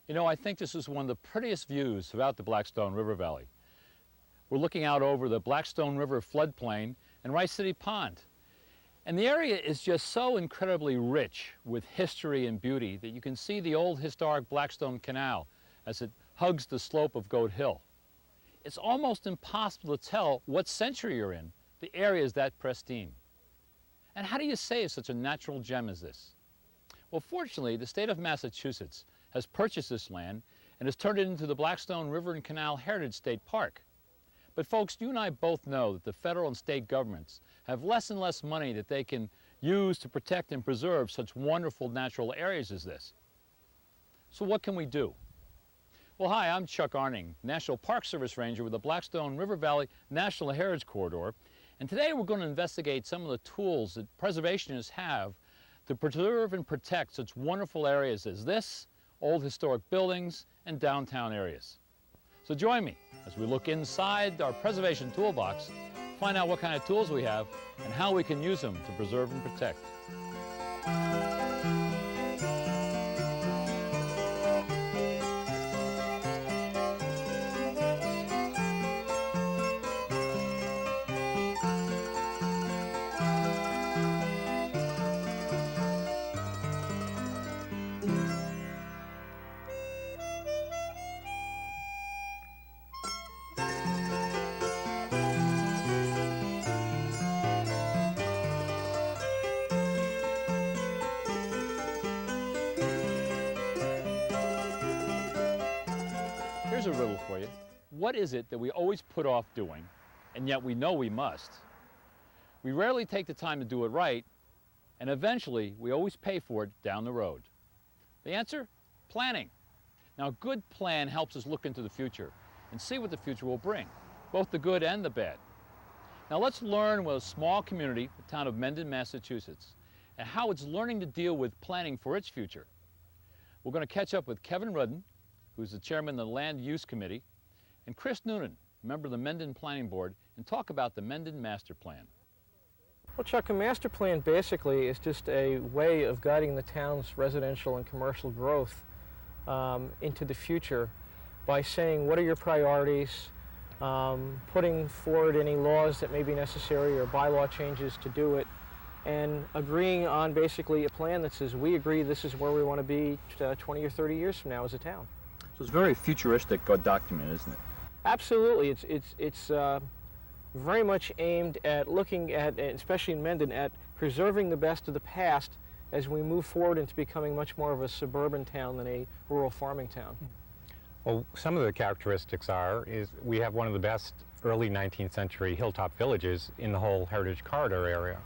You know, I think this is one of the prettiest views throughout the Blackstone River Valley. We're looking out over the Blackstone River floodplain and Rice City Pond. And the area is just so incredibly rich with history and beauty that you can see the old historic Blackstone Canal as it hugs the slope of Goat Hill. It's almost impossible to tell what century you're in. The area is that pristine. And how do you save such a natural gem as this? Well, fortunately, the state of Massachusetts has purchased this land and has turned it into the Blackstone River and Canal Heritage State Park. But folks, you and I both know that the federal and state governments have less and less money that they can use to protect and preserve such wonderful natural areas as this. So what can we do? Well, hi, I'm Chuck Arning, National Park Service Ranger with the Blackstone River Valley National Heritage Corridor, and today we're going to investigate some of the tools that preservationists have to preserve and protect such wonderful areas as this, old historic buildings, and downtown areas. So join me as we look inside our preservation toolbox, find out what kind of tools we have and how we can use them to preserve and protect. Here's a riddle for you. What is it that we always put off doing, and yet we know we must? We rarely take the time to do it right, and eventually we always pay for it down the road. The answer? Planning. Now, a good plan helps us look into the future and see what the future will bring, both the good and the bad. Now let's learn with a small community, the town of Mended, Massachusetts, and how it's learning to deal with planning for its future. We're going to catch up with Kevin Rudden, who's the chairman of the Land Use Committee, and Chris Noonan, member of the Mended Planning Board, and talk about the Mended Master Plan. Well, Chuck, a master plan basically is just a way of guiding the town's residential and commercial growth into the future by saying what are your priorities, putting forward any laws that may be necessary or bylaw changes to do it, and agreeing on basically a plan that says we agree this is where we want to be 20 or 30 years from now as a town. So it's a very futuristic document, isn't it? Absolutely. It's very much aimed at looking at, especially in Mendon, at preserving the best of the past as we move forward into becoming much more of a suburban town than a rural farming town. Well, some of the characteristics is we have one of the best early 19th century hilltop villages in the whole Heritage Corridor area.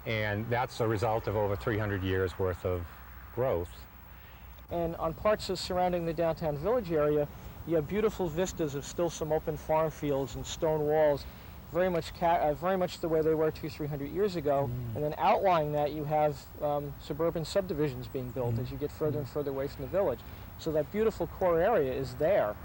And that's a result of over 300 years worth of growth. And on parts of surrounding the downtown village area, you have beautiful vistas of still some open farm fields and stone walls, very much the way they were 200-300 years ago. And then outlying that, you have suburban subdivisions being built as you get further and further away from the village. So that beautiful core area is there.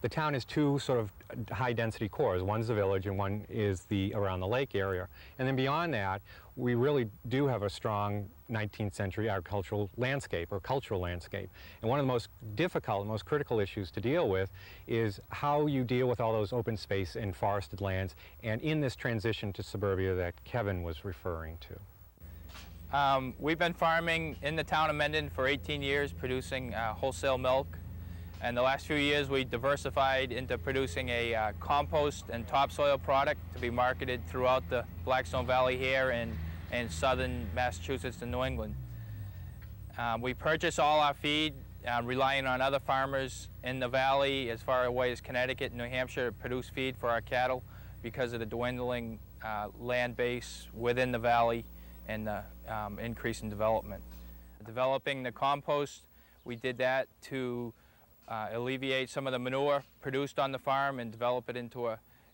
The town has two sort of high-density cores. One's the village and one is the around the lake area. And then beyond that, we really do have a strong 19th century agricultural landscape or cultural landscape. And one of the most difficult, most critical issues to deal with is how you deal with all those open space and forested lands and in this transition to suburbia that Kevin was referring to. We've been farming in the town of Mendon for 18 years, producing wholesale milk. And the last few years we diversified into producing a compost and topsoil product to be marketed throughout the Blackstone Valley here and southern Massachusetts and New England. We purchase all our feed, relying on other farmers in the valley as far away as Connecticut and New Hampshire to produce feed for our cattle because of the dwindling land base within the valley and the increase in development. Developing the compost, we did that to alleviate some of the manure produced on the farm and develop it into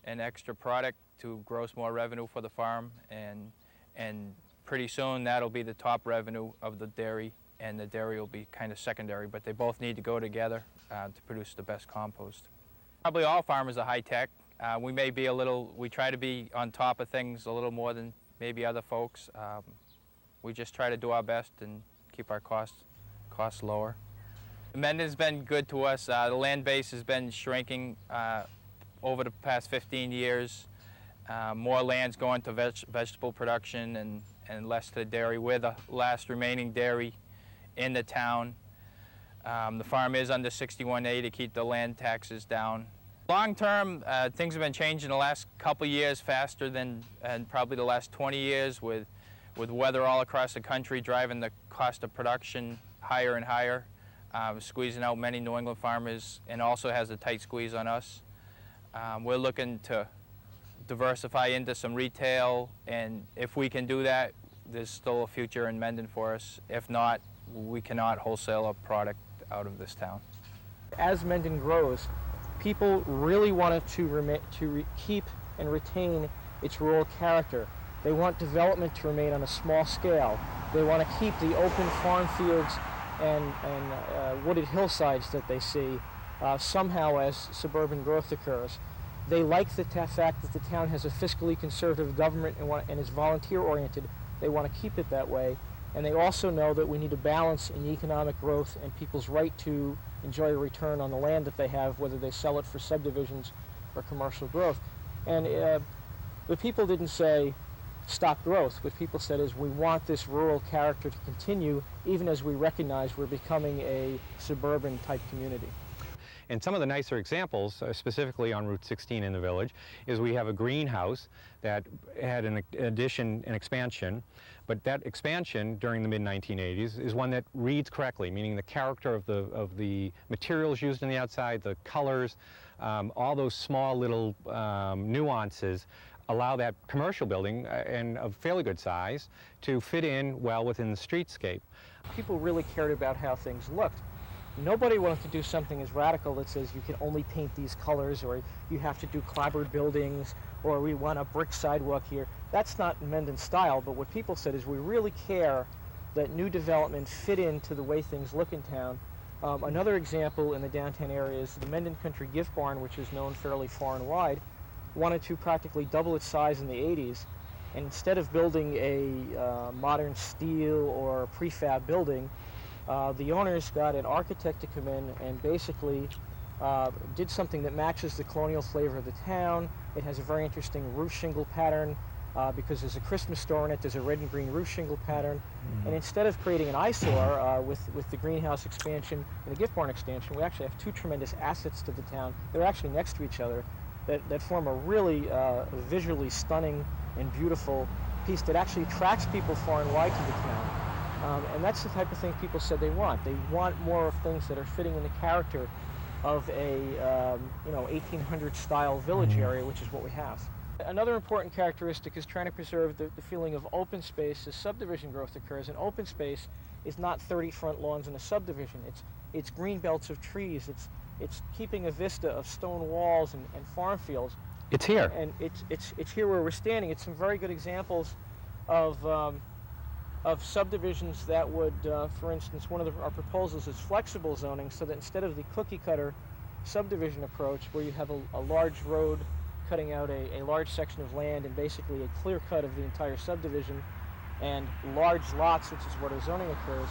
an extra product to gross more revenue for the farm, and pretty soon that'll be the top revenue of the dairy, and the dairy will be kind of secondary, but they both need to go together to produce the best compost. Probably all farmers are high-tech. We try to be on top of things a little more than maybe other folks. We just try to do our best and keep our costs lower. Mended's been good to us. The land base has been shrinking over the past 15 years. More land's going to vegetable production and less to dairy. We're the last remaining dairy in the town. The farm is under 61A to keep the land taxes down. Long term, things have been changing the last couple years faster than probably the last 20 years with weather all across the country driving the cost of production higher and higher, squeezing out many New England farmers, and also has a tight squeeze on us. We're looking to diversify into some retail, and if we can do that, there's still a future in Mended for us. If not, we cannot wholesale a product out of this town. As Mended grows, people really wanted to keep and retain its rural character. They want development to remain on a small scale. They want to keep the open farm fields and wooded hillsides that they see somehow as suburban growth occurs. They like the fact that the town has a fiscally conservative government and is volunteer-oriented. They want to keep it that way. And they also know that we need a balance in economic growth and people's right to enjoy a return on the land that they have, whether they sell it for subdivisions or commercial growth. And the people didn't say, stop growth. What people said is, we want this rural character to continue, even as we recognize we're becoming a suburban type community. And some of the nicer examples, specifically on Route 16 in the village, is we have a greenhouse that had an addition, an expansion, but that expansion during the mid-1980s is one that reads correctly, meaning the character of the materials used on the outside, the colors, all those small little nuances allow that commercial building, and of fairly good size, to fit in well within the streetscape. People really cared about how things looked. Nobody wanted to do something as radical that says you can only paint these colors, or you have to do clapboard buildings, or we want a brick sidewalk here. That's not Mended style, but what people said is, we really care that new development fit into the way things look in town. Another example in the downtown area is the Mended Country Gift Barn, which is known fairly far and wide, wanted to practically double its size in the 80s, and instead of building a modern steel or prefab building, the owners got an architect to come in and basically did something that matches the colonial flavor of the town. It has a very interesting roof shingle pattern because there's a Christmas store in it. There's a red and green roof shingle pattern. Mm-hmm. And instead of creating an eyesore with the greenhouse expansion and the gift barn expansion, we actually have two tremendous assets to the town. They're actually next to each other that form a really visually stunning and beautiful piece that actually attracts people far and wide to the town. And that's the type of thing people said they want. They want more of things that are fitting in the character of a 1800 style village area, which is what we have. Another important characteristic is trying to preserve the feeling of open space as subdivision growth occurs. And open space is not 30 front lawns in a subdivision. It's green belts of trees. It's keeping a vista of stone walls and farm fields. It's here. And it's here where we're standing. It's some very good examples of subdivisions that would, for instance, one of our proposals is flexible zoning, so that instead of the cookie cutter subdivision approach where you have a large road cutting out a large section of land and basically a clear cut of the entire subdivision and large lots, which is where the zoning occurs,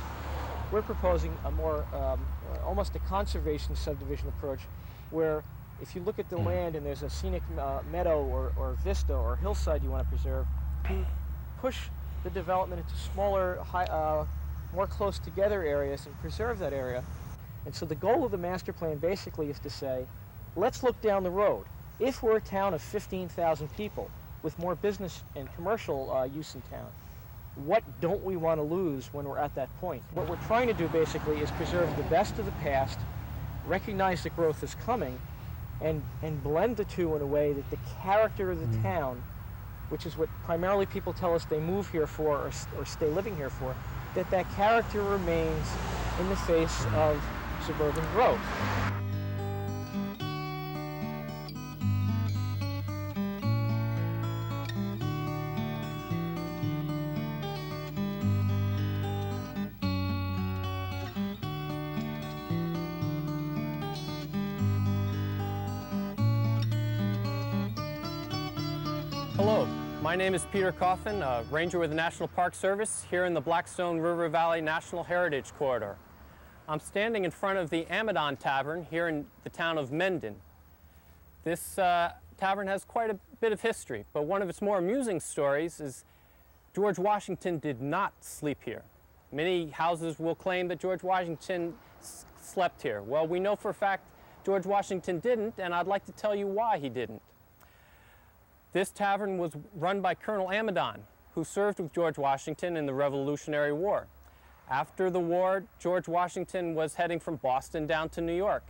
we're proposing a more, almost a conservation subdivision approach where if you look at the land and there's a scenic meadow or vista or hillside you want to preserve, you push the development into smaller, more close together areas and preserve that area. And so the goal of the master plan basically is to say, let's look down the road. If we're a town of 15,000 people with more business and commercial use in town, what don't we want to lose when we're at that point? What we're trying to do basically is preserve the best of the past, recognize that growth is coming, and blend the two in a way that the character of the town, which is what primarily people tell us they move here for or stay living here for, that character remains in the face of suburban growth. Hello, my name is Peter Coffin, Ranger with the National Park Service here in the Blackstone River Valley National Heritage Corridor. I'm standing in front of the Amidon Tavern here in the town of Mended. This tavern has quite a bit of history, but one of its more amusing stories is George Washington did not sleep here. Many houses will claim that George Washington slept here. Well, we know for a fact George Washington didn't, and I'd like to tell you why he didn't. This tavern was run by Colonel Amidon, who served with George Washington in the Revolutionary War. After the war, George Washington was heading from Boston down to New York,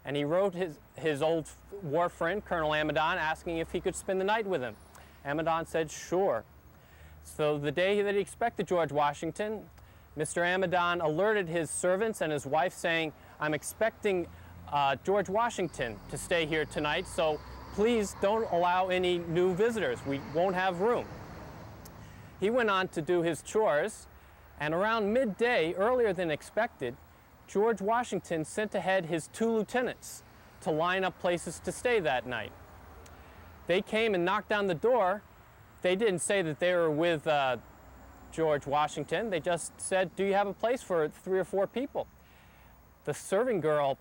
and he wrote his old war friend, Colonel Amidon, asking if he could spend the night with him. Amidon said, sure. So the day that he expected George Washington, Mr. Amidon alerted his servants and his wife saying, I'm expecting George Washington to stay here tonight, so please don't allow any new visitors. We won't have room. He went on to do his chores, and around midday, earlier than expected, George Washington sent ahead his 2 lieutenants to line up places to stay that night. They came and knocked on the door. They didn't say that they were with George Washington. They just said, do you have a place for 3 or 4 people? The serving girl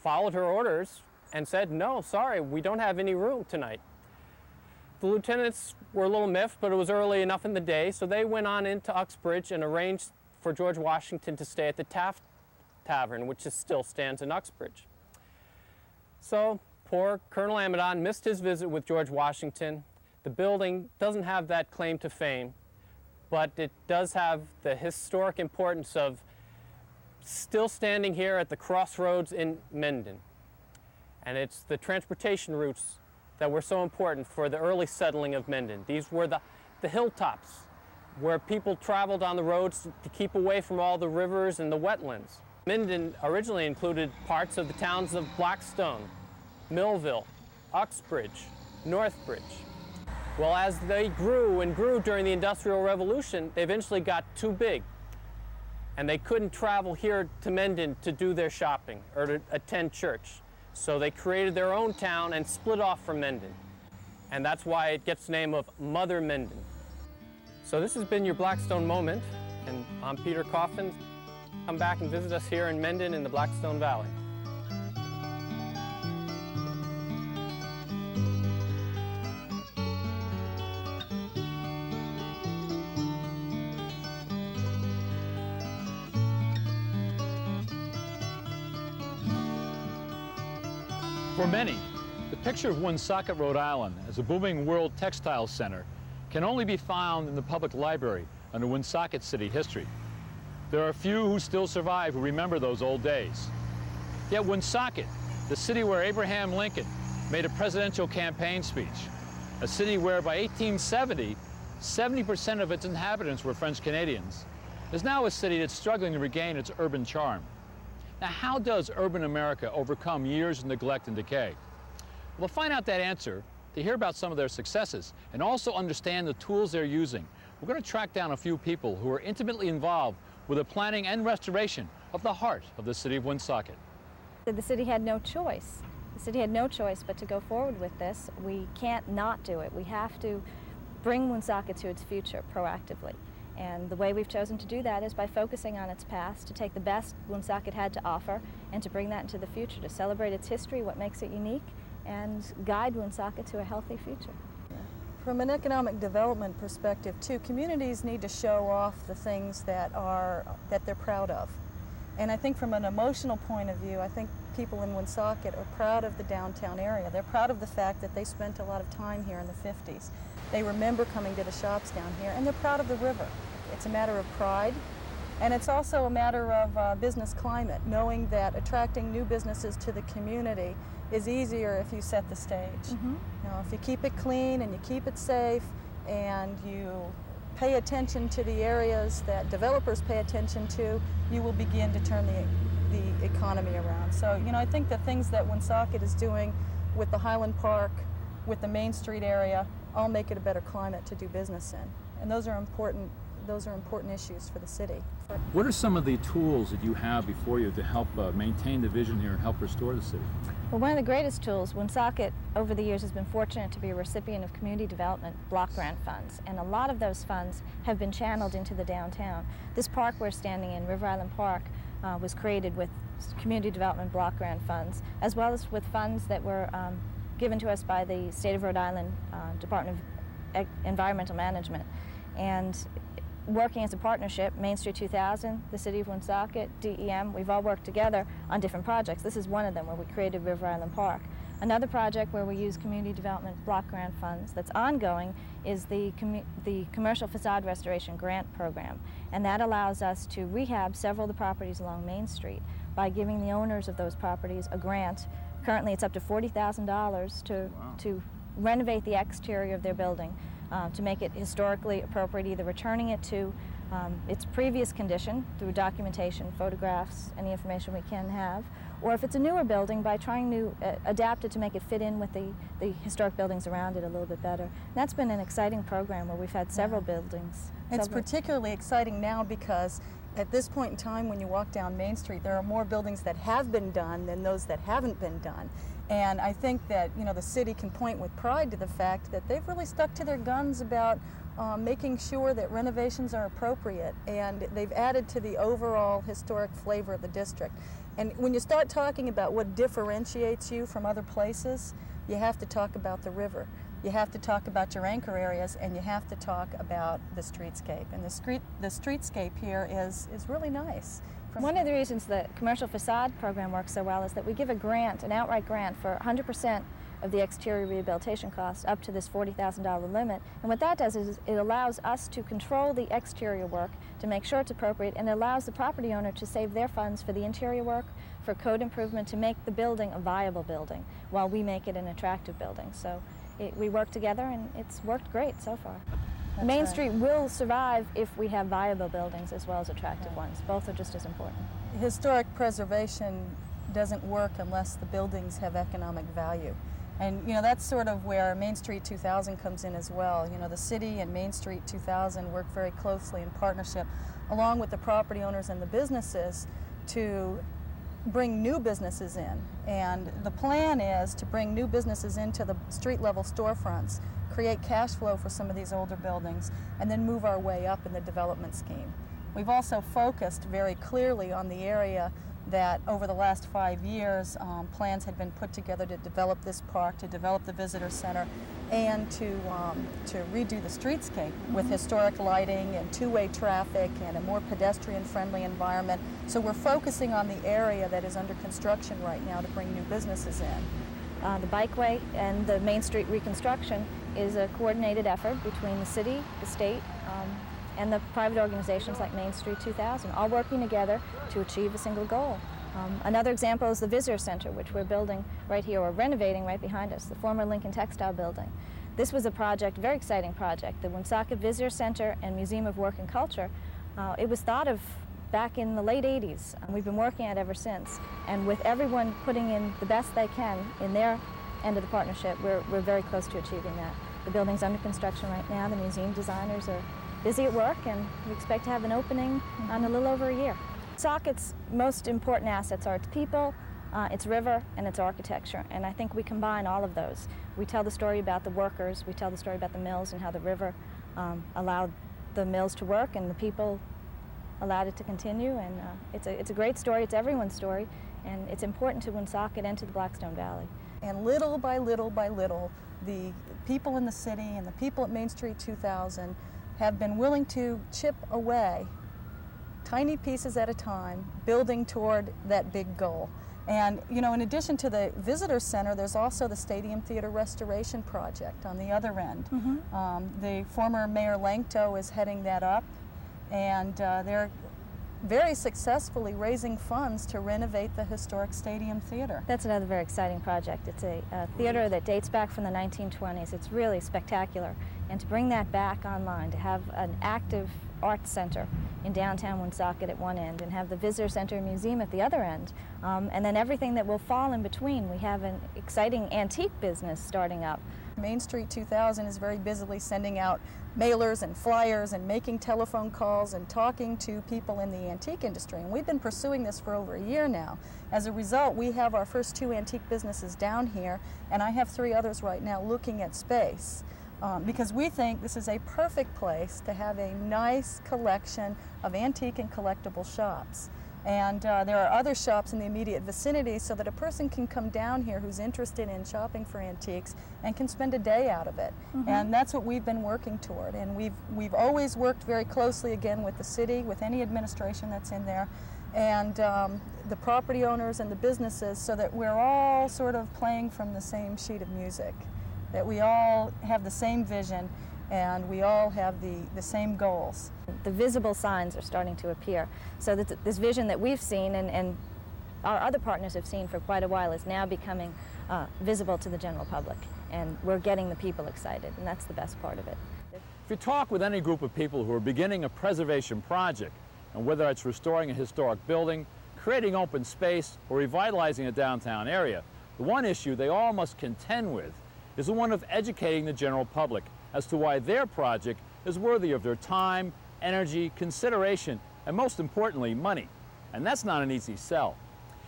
followed her orders and said, no, sorry, we don't have any room tonight. The lieutenants were a little miffed, but it was early enough in the day, so they went on into Uxbridge and arranged for George Washington to stay at the Taft Tavern, which still stands in Uxbridge. So poor Colonel Amidon missed his visit with George Washington. The building doesn't have that claim to fame, but it does have the historic importance of still standing here at the crossroads in Mended. And it's the transportation routes that were so important for the early settling of Mended. These were the hilltops where people traveled on the roads to keep away from all the rivers and the wetlands. Mended originally included parts of the towns of Blackstone, Millville, Uxbridge, Northbridge. Well, as they grew and grew during the Industrial Revolution, they eventually got too big, and they couldn't travel here to Mended to do their shopping or to attend church. So they created their own town and split off from Mended. And that's why it gets the name of Mother Mended. So this has been your Blackstone Moment, and I'm Peter Coffin. Come back and visit us here in Mended in the Blackstone Valley. For many, the picture of Woonsocket, Rhode Island as a booming world textile center can only be found in the public library under Woonsocket city history. There are few who still survive who remember those old days. Yet Woonsocket, the city where Abraham Lincoln made a presidential campaign speech, a city where by 1870, 70% of its inhabitants were French Canadians, is now a city that's struggling to regain its urban charm. Now, how does urban America overcome years of neglect and decay? Well, to find out that answer, to hear about some of their successes, and also understand the tools they're using, we're going to track down a few people who are intimately involved with the planning and restoration of the heart of the city of Woonsocket. The city had no choice. The city had no choice but to go forward with this. We can't not do it. We have to bring Woonsocket to its future proactively. And the way we've chosen to do that is by focusing on its past, to take the best Woonsocket had to offer and to bring that into the future, to celebrate its history, what makes it unique, and guide Woonsocket to a healthy future. From an economic development perspective too, communities need to show off the things that they're proud of. And I think from an emotional point of view, I think people in Woonsocket are proud of the downtown area. They're proud of the fact that they spent a lot of time here in the 50s. They remember coming to the shops down here, and they're proud of the river. It's a matter of pride, and it's also a matter of business climate, knowing that attracting new businesses to the community is easier if you set the stage. Mm-hmm. You know, if you keep it clean and you keep it safe and you pay attention to the areas that developers pay attention to, you will begin to turn the economy around. So, you know, I think the things that Woonsocket is doing with the Highland Park, with the Main Street area, all make it a better climate to do business in. And those are important issues for the city. What are some of the tools that you have before you to help maintain the vision here and help restore the city? Well, one of the greatest tools, Woonsocket over the years has been fortunate to be a recipient of community development block grant funds, and a lot of those funds have been channeled into the downtown. This park we're standing in, River Island Park, was created with community development block grant funds, as well as with funds that were given to us by the State of Rhode Island Department of Environmental Management. And working as a partnership, Main Street 2000, the City of Woonsocket, DEM, we've all worked together on different projects. This is one of them where we created River Island Park. Another project where we use community development block grant funds that's ongoing is the Commercial Facade Restoration Grant Program. And that allows us to rehab several of the properties along Main Street by giving the owners of those properties a grant. Currently it's up to $40,000 to renovate the exterior of their building, to make it historically appropriate, either returning it to its previous condition through documentation, photographs, any information we can have, or if it's a newer building, by trying to adapt it to make it fit in with the historic buildings around it a little bit better. And that's been an exciting program where we've had several buildings. It's particularly exciting now because at this point in time when you walk down Main Street, there are more buildings that have been done than those that haven't been done. And I think that, you know, the city can point with pride to the fact that they've really stuck to their guns about making sure that renovations are appropriate, and they've added to the overall historic flavor of the district. And when you start talking about what differentiates you from other places, you have to talk about the river. You have to talk about your anchor areas, and you have to talk about the streetscape. And the streetscape here is really nice. One of the reasons the Commercial Facade program works so well is that we give a grant, an outright grant, for 100% of the exterior rehabilitation costs up to this $40,000 limit. And what that does is it allows us to control the exterior work to make sure it's appropriate, and it allows the property owner to save their funds for the interior work, for code improvement, to make the building a viable building while we make it an attractive building. So we work together, and it's worked great so far. Main Street will survive if we have viable buildings as well as attractive ones. Both are just as important. Historic preservation doesn't work unless the buildings have economic value. And, you know, that's sort of where Main Street 2000 comes in as well. You know, the city and Main Street 2000 work very closely in partnership, along with the property owners and the businesses, to bring new businesses in. And the plan is to bring new businesses into the street level storefronts, create cash flow for some of these older buildings, and then move our way up in the development scheme. We've also focused very clearly on the area that over the last 5 years, plans had been put together to develop this park, to develop the visitor center, and to redo the streetscape with historic lighting and two-way traffic and a more pedestrian-friendly environment. So we're focusing on the area that is under construction right now to bring new businesses in. The bikeway and the Main Street reconstruction is a coordinated effort between the city, the state, and the private organizations like Main Street 2000, all working together to achieve a single goal. Another example is the Visitor Center, which we're building right here, or renovating right behind us, the former Lincoln Textile Building. This was a project, a very exciting project, the Woonsocket Visitor Center and Museum of Work and Culture. It was thought of back in the late 80s. We've been working at it ever since. And with everyone putting in the best they can in their end of the partnership, we're very close to achieving that. The building's under construction right now. The museum designers are busy at work, and we expect to have an opening in a little over a year. Woonsocket's most important assets are its people, its river, and its architecture, and I think we combine all of those. We tell the story about the workers, we tell the story about the mills and how the river allowed the mills to work and the people allowed it to continue, and it's a great story. It's everyone's story, and it's important to Woonsocket and to the Blackstone Valley. And little by little by little, the people in the city and the people at Main Street 2000 have been willing to chip away, tiny pieces at a time, building toward that big goal. And, you know, in addition to the Visitor Center, there's also the Stadium Theater Restoration Project on the other end. The former Mayor Langto is heading that up, and they're very successfully raising funds to renovate the historic Stadium Theater. That's another very exciting project. It's a theater that dates back from the 1920s. It's really spectacular. And to bring that back online, to have an active arts center in downtown Woonsocket at one end and have the Visitor Center and Museum at the other end, and then everything that will fall in between. We have an exciting antique business starting up. Main Street 2000 is very busily sending out mailers and flyers and making telephone calls and talking to people in the antique industry. And we've been pursuing this for over a year now. As a result, we have our first 2 antique businesses down here, and I have 3 others right now looking at space. Because we think this is a perfect place to have a nice collection of antique and collectible shops. And there are other shops in the immediate vicinity so that a person can come down here who's interested in shopping for antiques and can spend a day out of it. And that's what we've been working toward. And we've always worked very closely, again, with the city, with any administration that's in there, and the property owners and the businesses, so that we're all sort of playing from the same sheet of music, that we all have the same vision and we all have the same goals. The visible signs are starting to appear, so that this vision that we've seen and our other partners have seen for quite a while is now becoming visible to the general public, and we're getting the people excited, and that's the best part of it. If you talk with any group of people who are beginning a preservation project, and whether it's restoring a historic building, creating open space, or revitalizing a downtown area, the one issue they all must contend with is the one of educating the general public as to why their project is worthy of their time, energy, consideration, and most importantly, money. And that's not an easy sell.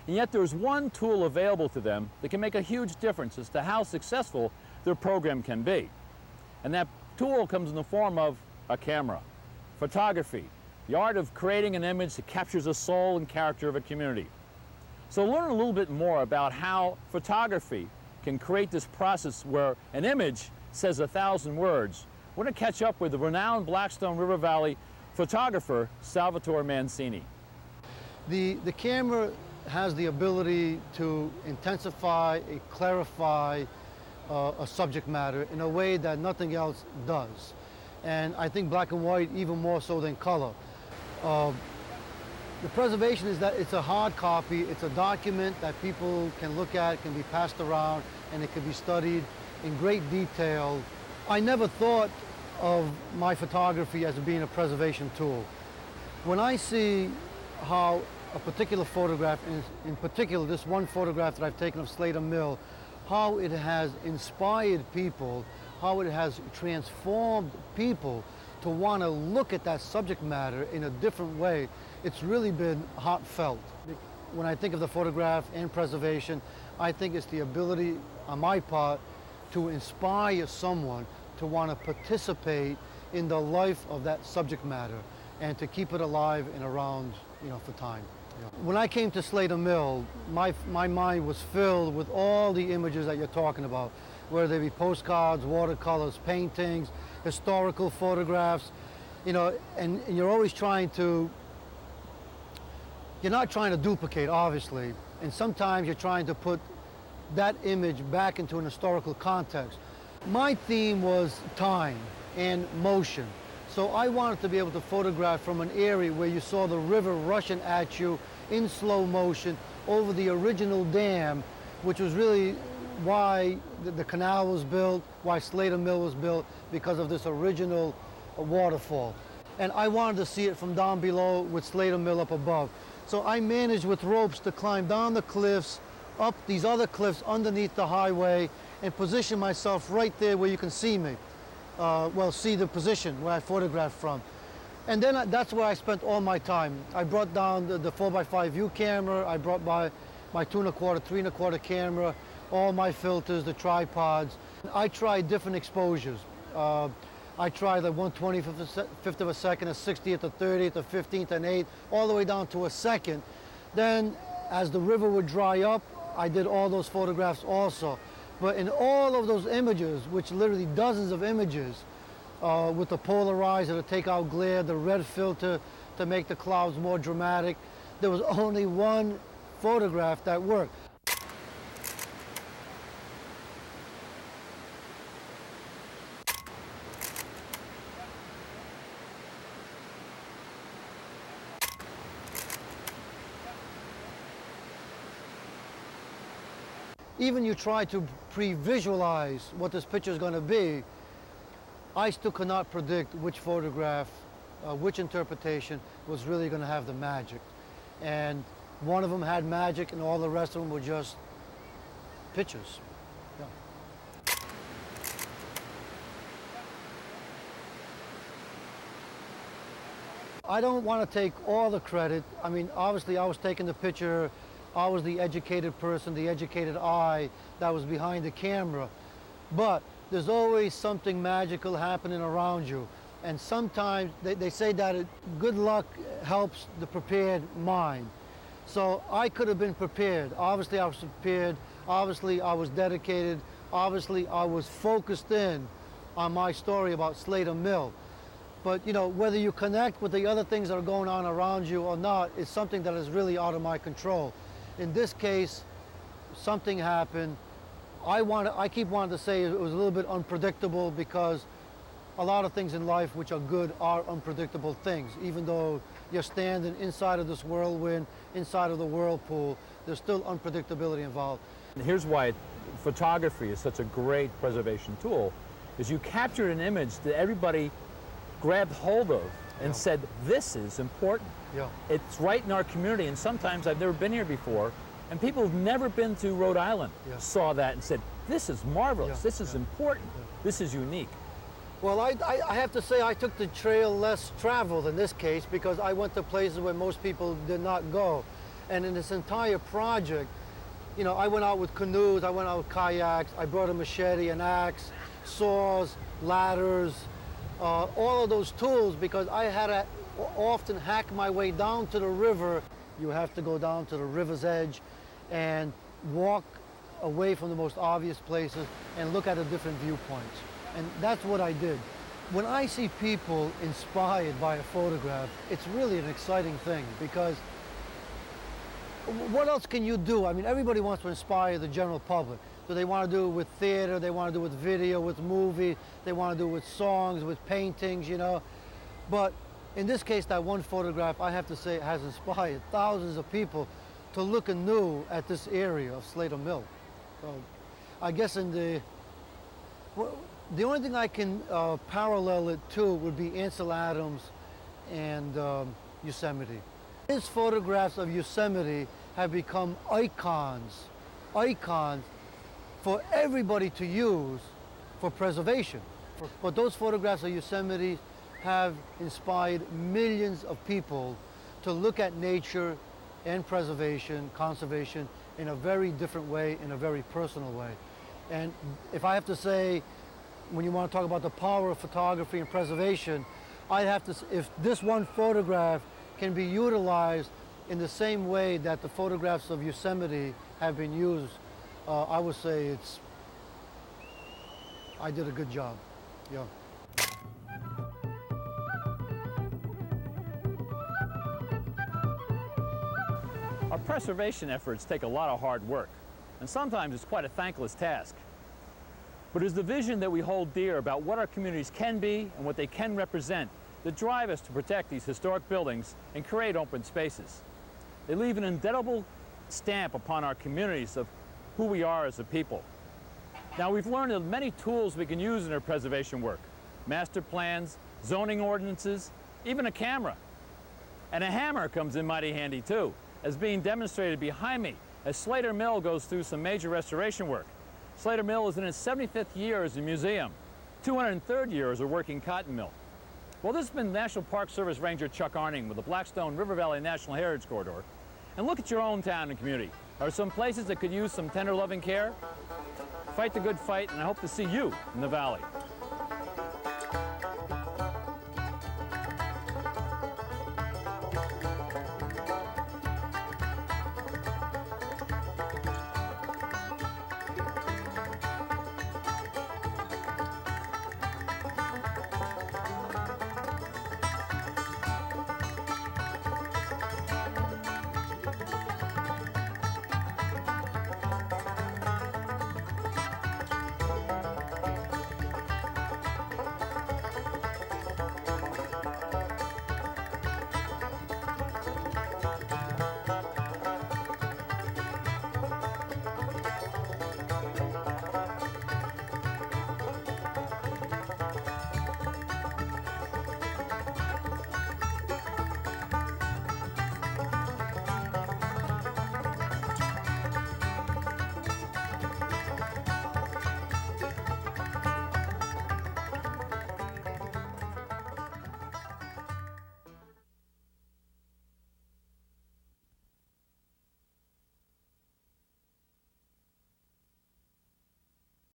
And yet there's one tool available to them that can make a huge difference as to how successful their program can be. And that tool comes in the form of a camera, photography, the art of creating an image that captures the soul and character of a community. So learn a little bit more about how photography can create this process where an image says 1,000 words. We're going to catch up with the renowned Blackstone River Valley photographer, Salvatore Mancini. The camera has the ability to intensify and clarify a subject matter in a way that nothing else does. And I think black and white even more so than color. The preservation is that it's a hard copy, it's a document that people can look at, can be passed around, and it can be studied in great detail. I never thought of my photography as being a preservation tool. When I see how a particular photograph, in particular this one photograph that I've taken of Slater Mill, how it has inspired people, how it has transformed people to want to look at that subject matter in a different way, it's really been heartfelt. When I think of the photograph and preservation, I think it's the ability on my part to inspire someone to want to participate in the life of that subject matter and to keep it alive and around, for time. When I came to Slater Mill, my mind was filled with all the images that you're talking about, whether they be postcards, watercolors, paintings, historical photographs, and you're always trying to, you're not trying to duplicate, obviously, and sometimes you're trying to put that image back into an historical context. My theme was time and motion. So I wanted to be able to photograph from an area where you saw the river rushing at you in slow motion over the original dam, which was really why the canal was built, why Slater Mill was built, because of this original waterfall. And I wanted to see it from down below with Slater Mill up above. So I managed with ropes to climb down the cliffs, up these other cliffs underneath the highway, and position myself right there where you can see me. See the position where I photographed from. And then that's where I spent all my time. I brought down the 4x5 view camera, I brought my 2¼ 3¼ camera, all my filters, the tripods. I tried different exposures. I tried the 1/25th of a second, a 60th, a 30th, a 15th, an 8th, all the way down to a second. Then as the river would dry up, I did all those photographs also. But in all of those images, which literally dozens of images, with the polarizer to take out glare, the red filter to make the clouds more dramatic, there was only one photograph that worked. Even you try to pre-visualize what this picture is going to be, I still could not predict which photograph, which interpretation was really going to have the magic. And one of them had magic and all the rest of them were just pictures. Yeah. I don't want to take all the credit. I mean, obviously I was taking the picture, I was the educated person, the educated eye that was behind the camera. But there's always something magical happening around you. And sometimes they say that good luck helps the prepared mind. So I could have been prepared. Obviously I was prepared. Obviously I was dedicated. Obviously I was focused in on my story about Slater Mill. But you know, whether you connect with the other things that are going on around you or not is something that is really out of my control. In this case, something happened. I keep wanting to say it was a little bit unpredictable, because a lot of things in life which are good are unpredictable things. Even though you're standing inside of this whirlwind, inside of the whirlpool, there's still unpredictability involved. And here's why photography is such a great preservation tool, is you captured an image that everybody grabbed hold of and said, this is important. Yeah. It's right in our community, and sometimes I've never been here before, and people who've never been to Rhode Island saw that and said, this is marvelous, this is important, this is unique. Well, I have to say I took the trail less traveled in this case, because I went to places where most people did not go. And in this entire project, you know, I went out with canoes, I went out with kayaks, I brought a machete, an axe, saws, ladders, all of those tools, because I had to often hack my way down to the river. You have to go down to the river's edge and walk away from the most obvious places and look at the different viewpoints. And that's what I did. When I see people inspired by a photograph, it's really an exciting thing, because what else can you do? I mean, everybody wants to inspire the general public. So they want to do it with theater, they want to do it with video, with movie, they want to do it with songs, with paintings, you know. But in this case, that one photograph, I have to say, has inspired thousands of people to look anew at this area of Slater Mill. So I guess the only thing I can parallel it to would be Ansel Adams and Yosemite. His photographs of Yosemite have become icons for everybody to use for preservation. But those photographs of Yosemite have inspired millions of people to look at nature and preservation, conservation, in a very different way, in a very personal way. And if I have to say, when you want to talk about the power of photography and preservation, I'd have to, if this one photograph can be utilized in the same way that the photographs of Yosemite have been used, I would say I did a good job, yeah. Our preservation efforts take a lot of hard work, and sometimes it's quite a thankless task. But it's the vision that we hold dear about what our communities can be and what they can represent that drive us to protect these historic buildings and create open spaces. They leave an indelible stamp upon our communities of who we are as a people. Now, we've learned of many tools we can use in our preservation work: master plans, zoning ordinances, even a camera. And a hammer comes in mighty handy too, as being demonstrated behind me as Slater Mill goes through some major restoration work. Slater Mill is in its 75th year as a museum, 203rd year as a working cotton mill. Well, this has been National Park Service Ranger Chuck Arning with the Blackstone River Valley National Heritage Corridor. And look at your own town and community. Are there some places that could use some tender loving care? Fight the good fight, and I hope to see you in the valley.